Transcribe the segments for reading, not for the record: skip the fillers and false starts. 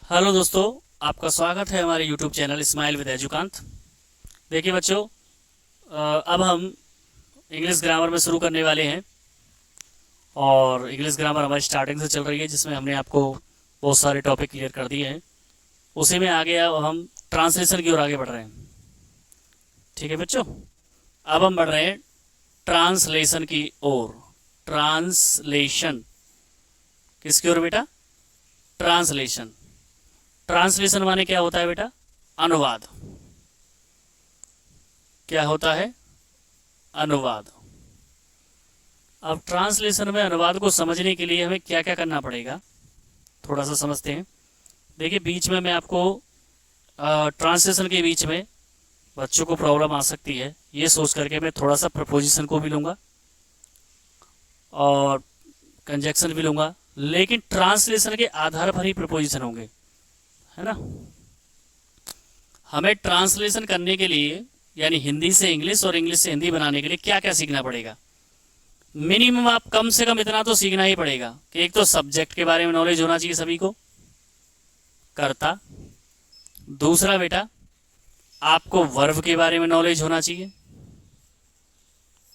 Hello दोस्तों, आपका स्वागत है हमारे यूट्यूब चैनल स्माइल विद एजुकांत। देखिए बच्चों, अब हम इंग्लिश ग्रामर में शुरू करने वाले हैं और इंग्लिश ग्रामर हमारी स्टार्टिंग से चल रही है, जिसमें हमने आपको बहुत सारे टॉपिक क्लियर कर दिए हैं। उसी में आगे अब हम ट्रांसलेशन की ओर आगे बढ़ रहे हैं। ठीक है बच्चों, अब हम बढ़ रहे हैं ट्रांसलेशन की ओर। ट्रांसलेशन किसकी ओर बेटा? ट्रांसलेशन। ट्रांसलेशन माने क्या होता है बेटा? अनुवाद। क्या होता है? अनुवाद। अब ट्रांसलेशन में अनुवाद को समझने के लिए हमें क्या क्या करना पड़ेगा, थोड़ा सा समझते हैं। देखिए, बीच में मैं आपको ट्रांसलेशन के बीच में बच्चों को प्रॉब्लम आ सकती है, ये सोच करके मैं थोड़ा सा प्रपोजिशन को भी लूँगा और कंजक्शन भी लूँगा, लेकिन ट्रांसलेशन के आधार पर ही प्रपोजिशन होंगे, है ना। हमें ट्रांसलेशन करने के लिए यानी हिंदी से इंग्लिश और इंग्लिश से हिंदी बनाने के लिए क्या क्या सीखना पड़ेगा? मिनिमम आप कम से कम इतना तो सीखना ही पड़ेगा कि एक तो सब्जेक्ट के बारे में नॉलेज होना चाहिए सभी को, कर्ता। दूसरा बेटा, आपको वर्ब के बारे में नॉलेज होना चाहिए।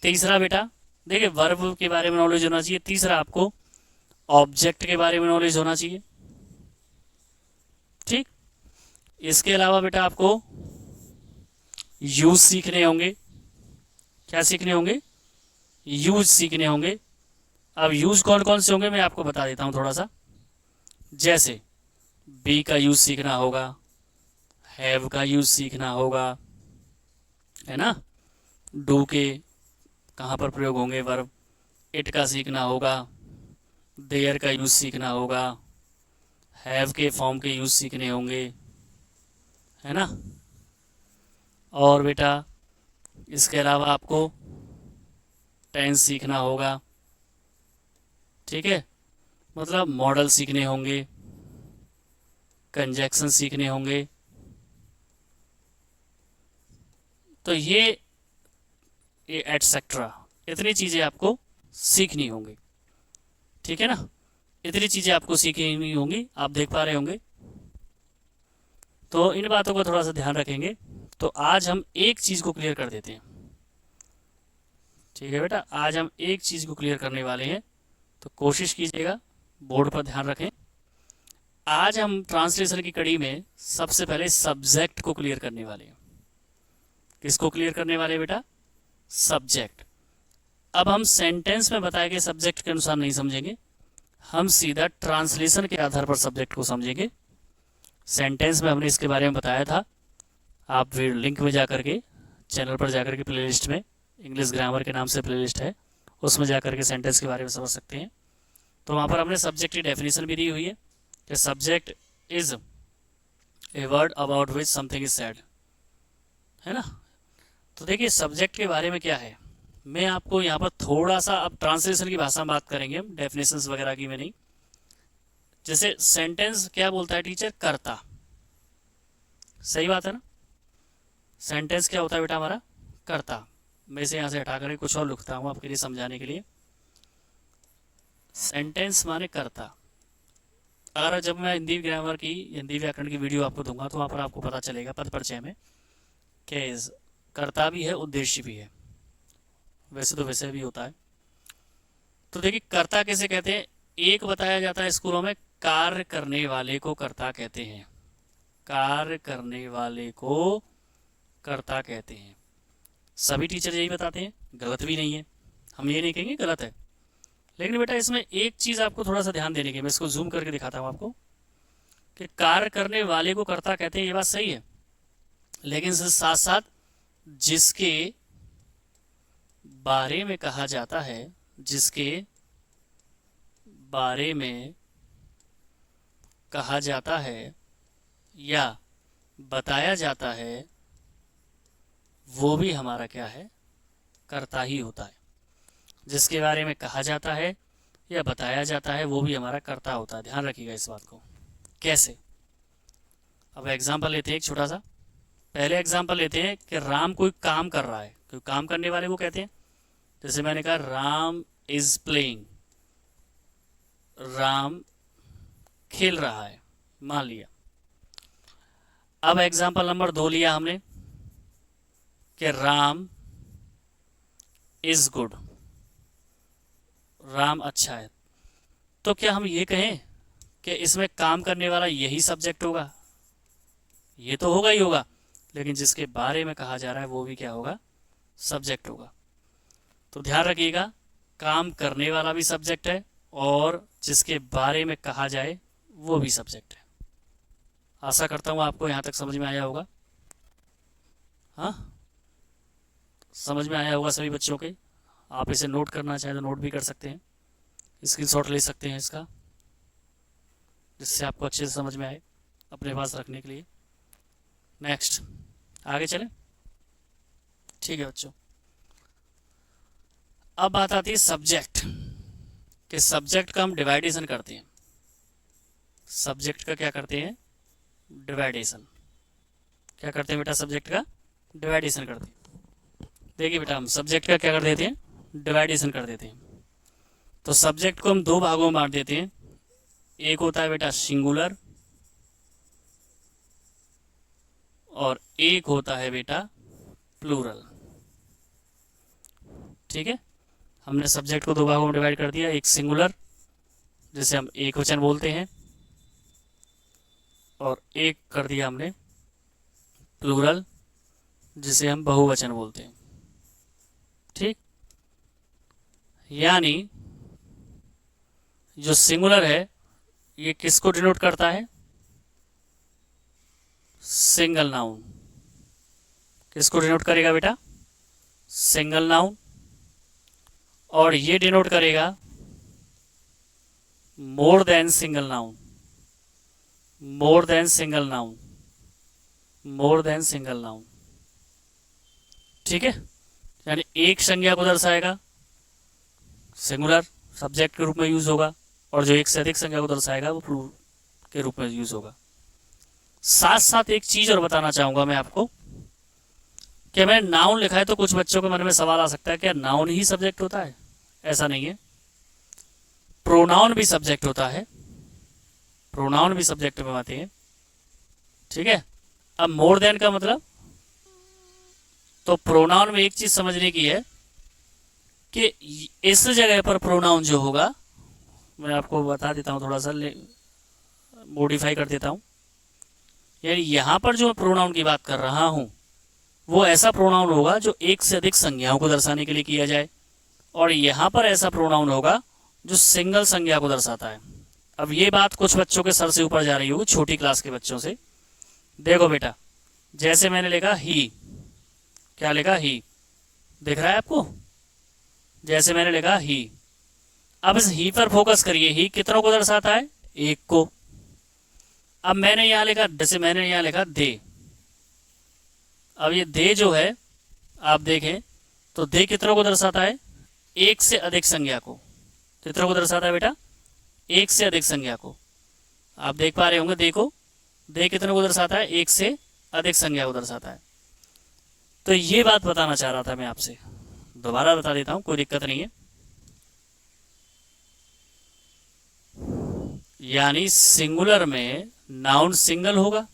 तीसरा बेटा, देखिए वर्ब के बारे में नॉलेज होना चाहिए। तीसरा, आपको ऑब्जेक्ट के बारे में नॉलेज होना चाहिए। ठीक। इसके अलावा बेटा आपको यूज सीखने होंगे। क्या सीखने होंगे? यूज सीखने होंगे। अब यूज कौन कौन से होंगे मैं आपको बता देता हूं थोड़ा सा। जैसे बी का यूज सीखना होगा, हैव का यूज सीखना होगा, है ना। डू के कहाँ पर प्रयोग होंगे वर्ब। इट का सीखना होगा, देयर का यूज सीखना होगा, हैव के फॉर्म के यूज सीखने होंगे, है ना। और बेटा इसके अलावा आपको टेंस सीखना होगा। ठीक है, मतलब मॉडल सीखने होंगे, कंजक्शन सीखने होंगे। तो ये एटसेट्रा इतनी चीज़ें आपको सीखनी होंगी। ठीक है ना, इतनी चीज़ें आपको सीखनी होंगी, आप देख पा रहे होंगे। तो इन बातों का थोड़ा सा ध्यान रखेंगे। तो आज हम एक चीज़ को क्लियर कर देते हैं। ठीक है बेटा, आज हम एक चीज़ को क्लियर करने वाले हैं, तो कोशिश कीजिएगा, बोर्ड पर ध्यान रखें। आज हम ट्रांसलेशन की कड़ी में सबसे पहले सब्जेक्ट को क्लियर करने वाले हैं। किसको क्लियर करने वाले हैं बेटा? सब्जेक्ट। अब हम सेंटेंस में बताए गए सब्जेक्ट के अनुसार नहीं समझेंगे, हम सीधा ट्रांसलेशन के आधार पर सब्जेक्ट को समझेंगे। सेंटेंस में हमने इसके बारे में बताया था, आप फिर लिंक में जाकर के चैनल पर जाकर के प्लेलिस्ट में इंग्लिश ग्रामर के नाम से प्लेलिस्ट है, उसमें जाकर के सेंटेंस के बारे में समझ सकते हैं। तो वहाँ पर हमने सब्जेक्ट की डेफिनेशन भी दी हुई है कि subject is a word about which something is said, है ना। तो देखिए सब्जेक्ट के बारे में क्या है, मैं आपको यहाँ पर थोड़ा सा, अब ट्रांसलेशन की भाषा में बात करेंगे हम, डेफिनेशंस वगैरह की में नहीं। जैसे सेंटेंस क्या बोलता है टीचर? कर्ता। सही बात है ना। सेंटेंस क्या होता है बेटा हमारा? कर्ता। मैं इसे यहाँ से हटा करके कुछ और लिखता हूँ आपके लिए समझाने के लिए। सेंटेंस माने कर्ता। अगर जब मैं हिंदी ग्रामर की, हिंदी व्याकरण की वीडियो आपको दूंगा तो वहाँ पर आपको पता चलेगा पद परिचय में कि कर्ता भी है, उद्देश्य भी है, वैसे तो वैसे भी होता है। तो देखिए कर्ता किसे कहते हैं? एक बताया जाता है स्कूलों में, कार्य करने वाले को कर्ता कहते हैं। कार्य करने वाले को कर्ता कहते हैं। सभी टीचर यही बताते हैं, गलत भी नहीं है, हम ये नहीं कहेंगे गलत है। लेकिन बेटा इसमें एक चीज आपको थोड़ा सा ध्यान देने की, मैं इसको जूम करके दिखाता हूँ आपको, कि कार्य करने वाले को कर्ता कहते हैं, ये बात सही है। लेकिन इसके साथ साथ जिसके बारे में कहा जाता है, जिसके बारे में कहा जाता है या बताया जाता है, वो भी हमारा क्या है? कर्ता ही होता है। जिसके बारे में कहा जाता है या बताया जाता है वो भी हमारा कर्ता होता है। ध्यान रखिएगा इस बात को। कैसे? अब एग्जाम्पल लेते हैं एक छोटा सा। पहले एग्जाम्पल लेते हैं कि राम कोई काम कर रहा है, कोई काम करने वाले को कहते हैं। जैसे मैंने कहा राम इज प्लेइंग, राम खेल रहा है, मान लिया। अब एग्जाम्पल नंबर 2 लिया हमने कि राम इज गुड, राम अच्छा है। तो क्या हम ये कहें कि इसमें काम करने वाला यही सब्जेक्ट होगा? ये तो होगा ही होगा, लेकिन जिसके बारे में कहा जा रहा है वो भी क्या होगा? सब्जेक्ट होगा। तो ध्यान रखिएगा, काम करने वाला भी सब्जेक्ट है और जिसके बारे में कहा जाए वो भी सब्जेक्ट है। आशा करता हूँ आपको यहाँ तक समझ में आया होगा। हाँ, समझ में आया होगा सभी बच्चों के। आप इसे नोट करना चाहें तो नोट भी कर सकते हैं, स्क्रीनशॉट ले सकते हैं इसका, जिससे आपको अच्छे से समझ में आए, अपने पास रखने के लिए। नेक्स्ट, आगे चलें। ठीक है बच्चों, अब बात आती है सब्जेक्ट कि सब्जेक्ट का हम डिवाइडेशन करते हैं। सब्जेक्ट का क्या करते हैं? डिवाइडेशन। क्या करते हैं बेटा? सब्जेक्ट का डिवाइडेशन करते हैं। देखिए बेटा, हम सब्जेक्ट का क्या कर देते हैं? डिवाइडेशन कर देते हैं। तो सब्जेक्ट को हम दो भागों में बांट देते हैं। एक होता है बेटा सिंगुलर और एक होता है बेटा प्लूरल। ठीक है, हमने सब्जेक्ट को दो भागों में डिवाइड कर दिया, एक सिंगुलर जिसे हम एक वचन बोलते हैं और एक कर दिया हमने प्लूरल जिसे हम बहुवचन बोलते हैं। ठीक, यानी जो सिंगुलर है ये किसको डिनोट करता है? Single noun. किसको डिनोट करेगा बेटा? Single noun. और ये डिनोट करेगा more than single noun. More than single noun. More than single noun. ठीक है, यानी एक संज्ञा को दर्शाएगा, सिंगुलर सब्जेक्ट के रूप में यूज होगा, और जो एक से अधिक संज्ञा को दर्शाएगा वो प्लूरल के रूप में यूज होगा। साथ साथ एक चीज और बताना चाहूंगा मैं आपको कि मैंने नाउन लिखा है तो कुछ बच्चों के मन में सवाल आ सकता है क्या नाउन ही सब्जेक्ट होता है? ऐसा नहीं है, प्रोनाउन भी सब्जेक्ट होता है। प्रोनाउन भी सब्जेक्ट में आते हैं। ठीक है, अब मोर देन का मतलब, तो प्रोनाउन में एक चीज समझने की है कि इस जगह पर प्रोनाउन जो होगा, मैं आपको बता देता हूं, थोड़ा सा मॉडिफाई कर देता हूं। यानी यहां पर जो मैं प्रोनाउन की बात कर रहा हूं वो ऐसा प्रोनाउन होगा जो एक से अधिक संज्ञाओं को दर्शाने के लिए किया जाए, और यहां पर ऐसा प्रोनाउन होगा जो सिंगल संज्ञा को दर्शाता है। अब ये बात कुछ बच्चों के सर से ऊपर जा रही होगी, छोटी क्लास के बच्चों से। देखो बेटा, जैसे मैंने लिखा ही, क्या लिखा? ही। दिख रहा है आपको? जैसे मैंने लिखा ही। अब इस ही पर फोकस करिए, ही कितनों को दर्शाता है? एक को। अब मैंने यहां लिखा, जैसे मैंने यहां लिखा दे। अब ये दे जो है, आप देखें तो दे कितनों को दर्शाता है? एक से अधिक संज्ञा को। कितनों को दर्शाता है बेटा? एक से अधिक संज्ञा को। आप देख पा रहे होंगे, देखो दे कितनों को दर्शाता है? एक से अधिक संज्ञा को दर्शाता है। तो ये बात बताना चाह रहा था मैं आपसे, दोबारा बता देता हूं, कोई दिक्कत नहीं है। यानी सिंगुलर में नाउन सिंगल होगा,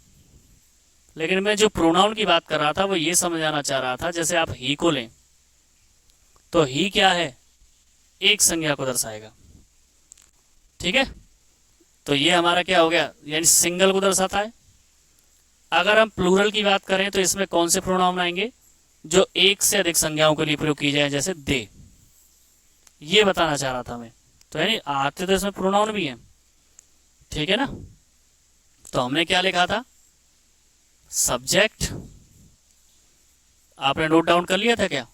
लेकिन मैं जो प्रोनाउन की बात कर रहा था वो ये समझाना चाह रहा था, जैसे आप ही को लें तो ही क्या है? एक संज्ञा को दर्शाएगा। ठीक है, तो ये हमारा क्या हो गया? यानी सिंगल को दर्शाता है। अगर हम प्लूरल की बात करें तो इसमें कौन से प्रोनाउन आएंगे? जो एक से अधिक संज्ञाओं के लिए प्रयोग की जाए, जैसे दे। ये बताना चाह रहा था मैं। तो यानी आते तो इसमें प्रोनाउन भी हैं। ठीक है ना? तो हमने क्या लिखा था? सब्जेक्ट। आपने नोट डाउन कर लिया था क्या?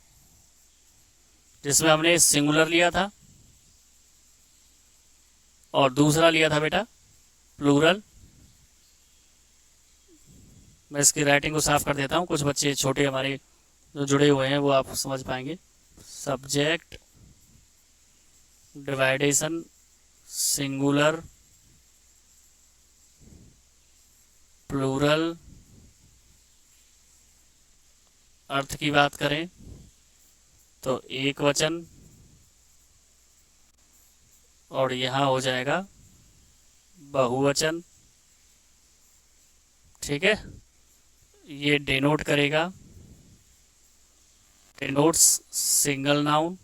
जिसमें हमने सिंगुलर लिया था और दूसरा लिया था बेटा प्लूरल। मैं इसकी राइटिंग को साफ कर देता हूं, कुछ बच्चे छोटे हमारे जो जुड़े हुए हैं वो आप समझ पाएंगे। Subject डिवाइडेशन singular plural. अर्थ की बात करें तो एक वचन, और यहां हो जाएगा बहुवचन। ठीक है, ये डिनोट करेगा, डिनोट्स सिंगल नाउन।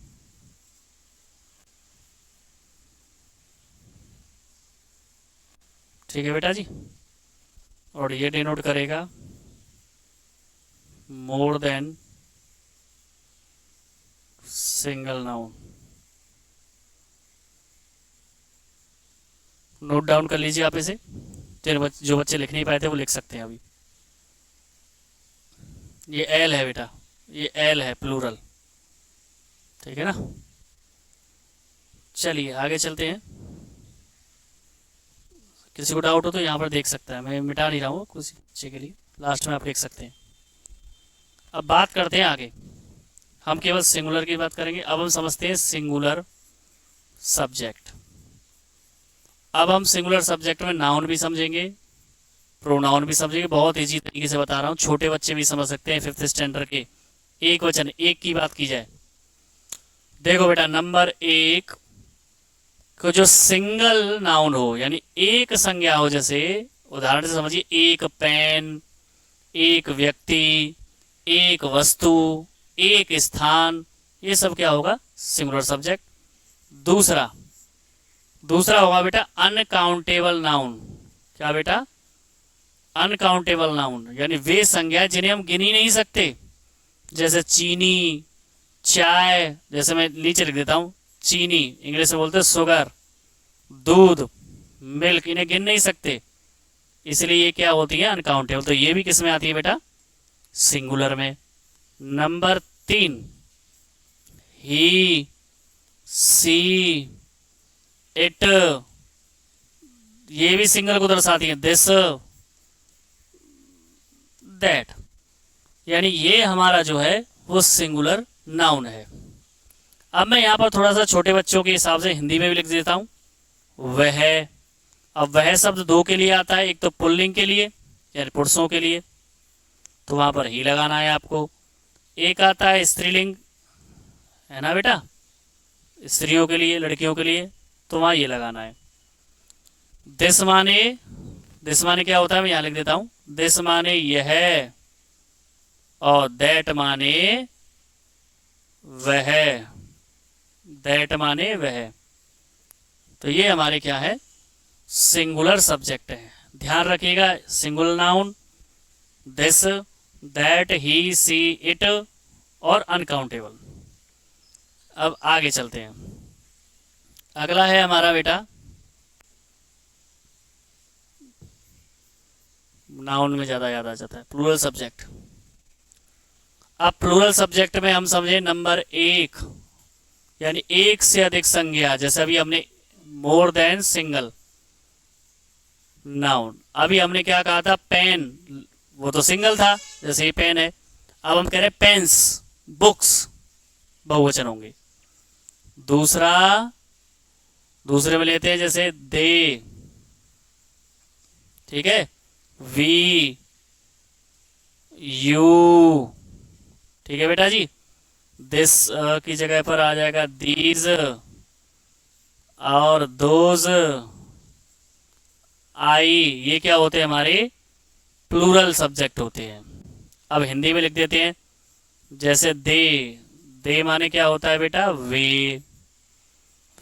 ठीक है बेटा जी। और ये डिनोट करेगा more than single noun. Note down कर लीजिए आप इसे, जो बच्चे लिख नहीं पाए थे वो लिख सकते हैं अभी। ये एल है बेटा, ये एल है प्लूरल। ठीक है ना। चलिए आगे चलते हैं। किसी को डाउट हो तो यहाँ पर देख सकता है, मैं मिटा नहीं रहा हूँ कुछ बच्चे के लिए, लास्ट में आप देख सकते हैं। अब बात करते हैं आगे, हम केवल सिंगुलर की बात करेंगे। अब हम समझते हैं सिंगुलर सब्जेक्ट। अब हम सिंगुलर सब्जेक्ट में नाउन भी समझेंगे, प्रोनाउन भी समझेंगे। बहुत इजी तरीके से बता रहा हूँ, छोटे बच्चे भी समझ सकते हैं, फिफ्थ स्टैंडर्ड के। एक वचन, एक की बात की जाए, देखो बेटा नंबर एक को जो सिंगल नाउन हो, यानी एक संज्ञा हो, जैसे उदाहरण से समझिए, एक पेन, एक व्यक्ति, एक वस्तु, एक स्थान, ये सब क्या होगा? Singular subject. दूसरा दूसरा होगा बेटा अनकाउंटेबल नाउन। क्या बेटा? अनकाउंटेबल नाउन, यानी वे संज्ञा जिन्हें हम गिन ही नहीं सकते, जैसे चीनी, चाय, जैसे मैं नीचे लिख देता हूं, चीनी इंग्लिश में बोलते हैं शुगर, दूध, मिल्क, इन्हें गिन नहीं सकते, इसलिए ये क्या होती है? अनकाउंटेबल। तो ये भी किस में आती है बेटा? सिंगुलर में। नंबर तीन, ही, सी, इट, ये भी सिंगल को दर्शाती है। दिस, दैट, यानी ये हमारा जो है वो सिंगुलर नाउन है। अब मैं यहां पर थोड़ा सा छोटे बच्चों के हिसाब से हिंदी में भी लिख देता हूं, वह। अब वह शब्द दो के लिए आता है, एक तो पुल्लिंग के लिए यानी पुरुषों के लिए, तो वहां पर ही लगाना है आपको। एक आता है स्त्रीलिंग, है ना बेटा, स्त्रियों के लिए, लड़कियों के लिए, तो वहां ये लगाना है। दिस माने, दिस माने क्या होता है, मैं यहां लिख देता हूं, दिस माने यह, और दैट माने वह, दैट माने वह। तो ये हमारे क्या है? सिंगुलर सब्जेक्ट है। ध्यान रखिएगा, singular noun this, that, he, she, it और अनकाउंटेबल। अब आगे चलते हैं, अगला है हमारा बेटा, नाउन में ज्यादा याद आ जाता है, प्लूरल सब्जेक्ट। अब प्लूरल सब्जेक्ट में हम समझे नंबर एक, यानी एक से अधिक संज्ञा, जैसे अभी हमने मोर देन सिंगल नाउन। अभी हमने क्या कहा था? पेन, वो तो सिंगल था, जैसे ये पेन है। अब हम कह रहे हैं पेन्स, बुक्स, बहुवचन होंगे। दूसरा, दूसरे में लेते हैं जैसे दे, ठीक है, वी, यू, ठीक है बेटा जी। दिस की जगह पर आ जाएगा दीज, और दोज, आई, ये क्या होते हैं? हमारे प्लूरल सब्जेक्ट होते हैं। अब हिंदी में लिख देते हैं, जैसे दे माने क्या होता है बेटा? वे।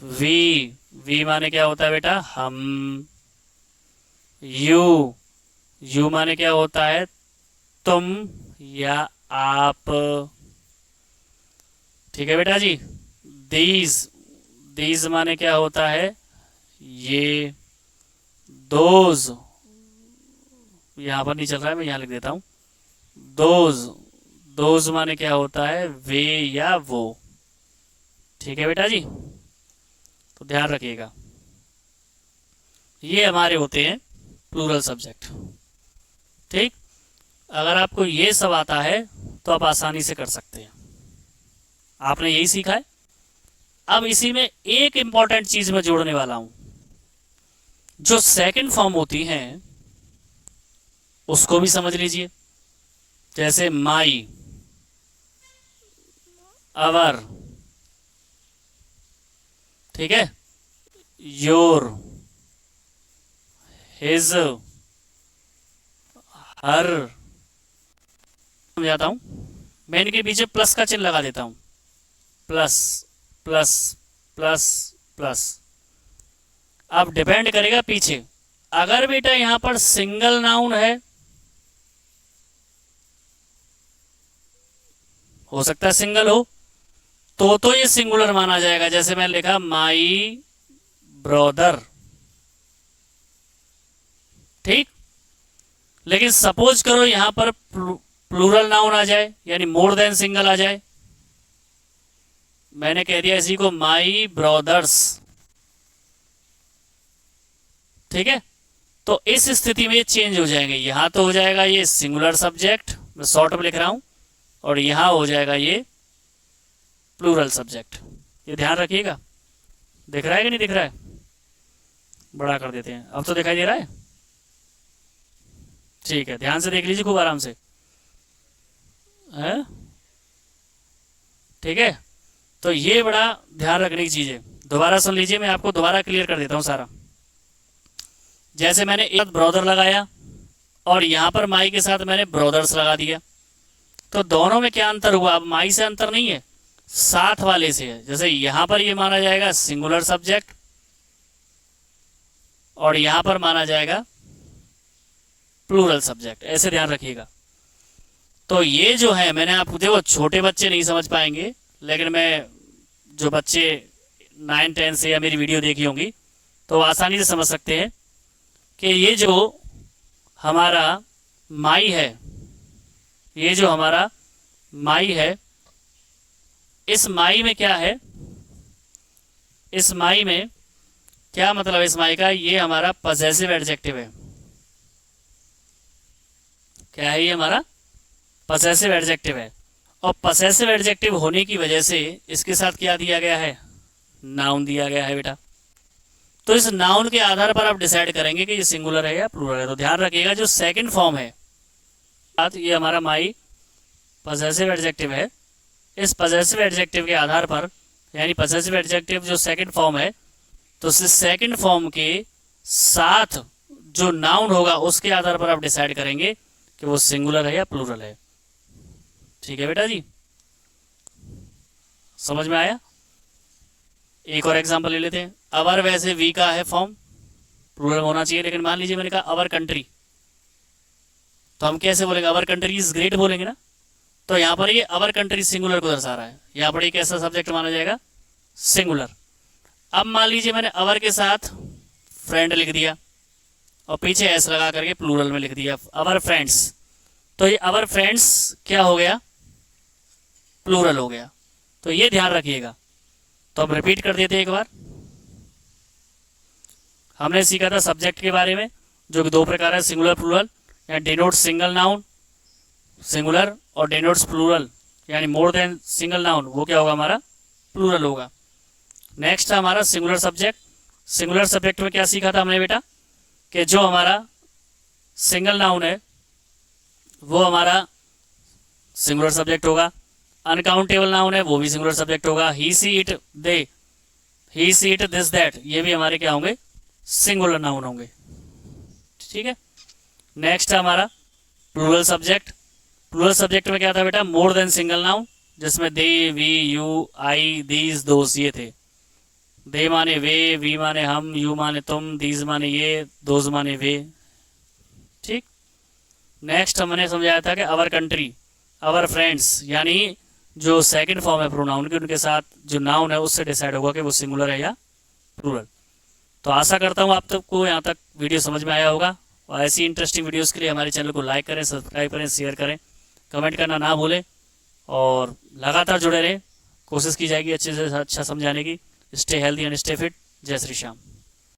वी माने क्या होता है बेटा? हम। यू माने क्या होता है? तुम या आप। ठीक है बेटा जी। दीज, दीज माने क्या होता है? ये। दोज, यहां पर नहीं चल रहा है, मैं यहां लिख देता हूं, दोज, दोज माने क्या होता है? वे या वो। ठीक है बेटा जी, तो ध्यान रखिएगा, ये हमारे होते हैं प्लूरल सब्जेक्ट। ठीक, अगर आपको ये सब आता है तो आप आसानी से कर सकते हैं, आपने यही सीखा है। अब इसी में एक इंपॉर्टेंट चीज मैं जोड़ने वाला हूं, जो सेकंड फॉर्म होती हैं उसको भी समझ लीजिए, जैसे माई, अवर, ठीक है, योर, हिज, हर, समझाता हूँ। मैं इनके पीछे प्लस का चिन्ह लगा देता हूँ, प्लस प्लस प्लस प्लस। अब डिपेंड करेगा पीछे, अगर बेटा यहां पर सिंगल नाउन है, हो सकता है सिंगल हो, तो ये सिंगुलर माना जाएगा। जैसे मैंने लिखा माई ब्रदर, ठीक। लेकिन सपोज करो यहां पर प्लूरल नाउन आ जाए, यानी मोर देन सिंगल आ जाए। मैंने कह दिया इसी को माई ब्रदर्स, ठीक है। तो इस स्थिति में चेंज हो जाएंगे, यहां तो हो जाएगा ये सिंगुलर सब्जेक्ट, मैं शॉर्ट में लिख रहा हूं, और यहां हो जाएगा ये प्लूरल सब्जेक्ट। ये ध्यान रखिएगा। दिख रहा है कि नहीं दिख रहा है? बड़ा कर देते हैं, अब तो दिखाई दे रहा है, ठीक है। ध्यान से देख लीजिए खूब आराम से, है ठीक है। तो ये बड़ा ध्यान रखने की चीज है। दोबारा सुन लीजिए, मैं आपको दोबारा क्लियर कर देता हूं सारा। जैसे मैंने एक ब्रदर लगाया और यहां पर माई के साथ मैंने ब्रदर्स लगा दिया, तो दोनों में क्या अंतर हुआ? अब माई से अंतर नहीं है, साथ वाले से है। जैसे यहां पर ये माना जाएगा सिंगुलर सब्जेक्ट और यहां पर माना जाएगा प्लूरल सब्जेक्ट, ऐसे ध्यान रखिएगा। तो ये जो है, मैंने आपको, देखो छोटे बच्चे नहीं समझ पाएंगे, लेकिन मैं जो बच्चे 9-10 से या मेरी वीडियो देखी होंगी तो आसानी से समझ सकते हैं कि ये जो हमारा माई है, ये जो हमारा माई है, इस माई में क्या है? इस माई में क्या मतलब? इस माई का ये हमारा पजेसिव एडजेक्टिव है। क्या है? ये हमारा पजेसिव एडजेक्टिव है। और पजेसिव एडजेक्टिव होने की वजह से इसके साथ क्या दिया गया है? नाउन दिया गया है बेटा। तो इस नाउन के आधार पर आप डिसाइड करेंगे कि ये सिंगुलर है या प्लूरल है। तो ध्यान रखिएगा, जो सेकंड फॉर्म है, ये हमारा माई पजेसिव एडजेक्टिव है। इस पजेसिव एडजेक्टिव के आधार पर, यानी पजेसिव एडजेक्टिव जो सेकंड फॉर्म है, तो इस सेकंड फॉर्म के साथ जो नाउन होगा उसके आधार पर आप डिसाइड करेंगे कि वो सिंगुलर है या प्लूरल है। ठीक है बेटा जी, समझ में आया? एक और एग्जांपल ले लेते हैं। अवर, वैसे वी का है फॉर्म, प्लूरल होना चाहिए, लेकिन मान लीजिए मैंने कहा अवर कंट्री, तो हम कैसे बोलेंगे? अवर कंट्री इज ग्रेट बोलेंगे ना। तो यहां पर ये अवर कंट्री सिंगुलर को दर्शा रहा है, यहां पर ये कैसा सब्जेक्ट माना जाएगा? सिंगुलर। अब मान लीजिए मैंने अवर के साथ फ्रेंड लिख दिया और पीछे एस लगा करके प्लूरल में लिख दिया अवर फ्रेंड्स, तो ये अवर फ्रेंड्स क्या हो गया? प्लूरल हो गया। तो ये ध्यान रखिएगा। तो हम रिपीट कर देते हैं एक बार। हमने सीखा था सब्जेक्ट के बारे में, जो कि दो प्रकार है, सिंगुलर प्लूरल, यानी डिनोट सिंगल नाउन सिंगुलर, और डिनोट्स प्लूरल यानी मोर देन सिंगल नाउन, वो क्या होगा? हमारा प्लूरल होगा। नेक्स्ट है हमारा सिंगुलर सब्जेक्ट। सिंगुलर सब्जेक्ट में क्या सीखा था हमने बेटा? कि जो हमारा सिंगल नाउन है वो हमारा सिंगुलर सब्जेक्ट होगा, अनकाउंटेबल नाउन है वो भी सिंगुलर सब्जेक्ट होगा, he she it they, he she it this that, ये भी हमारे क्या होंगे? सिंगुलर नाउन होंगे। ठीक है। नेक्स्ट है हमारा प्लूरल सब्जेक्ट। प्लूरल सब्जेक्ट में क्या था बेटा? मोर देन सिंगल नाउन, जिसमें दे, वी, यू, आई, दीज, दोस ये थे। दे माने वे, वी माने हम, यू माने तुम, दीज माने ये, दोज माने वे। ठीक। नेक्स्ट हमने समझाया था कि अवर कंट्री, अवर फ्रेंड्स, यानी जो सेकंड फॉर्म है प्रोनाउन की, उनके साथ जो नाउन है उससे डिसाइड होगा कि वो सिंगुलर है या प्लूरल। तो आशा करता हूँ आप सबको यहाँ तक वीडियो समझ में आया होगा। और ऐसी इंटरेस्टिंग वीडियोस के लिए हमारे चैनल को लाइक करें, सब्सक्राइब करें, शेयर करें, कमेंट करना ना भूलें, और लगातार जुड़े रहें। कोशिश की जाएगी अच्छे से अच्छा समझाने की। Stay healthy and stay fit. जय श्री श्याम।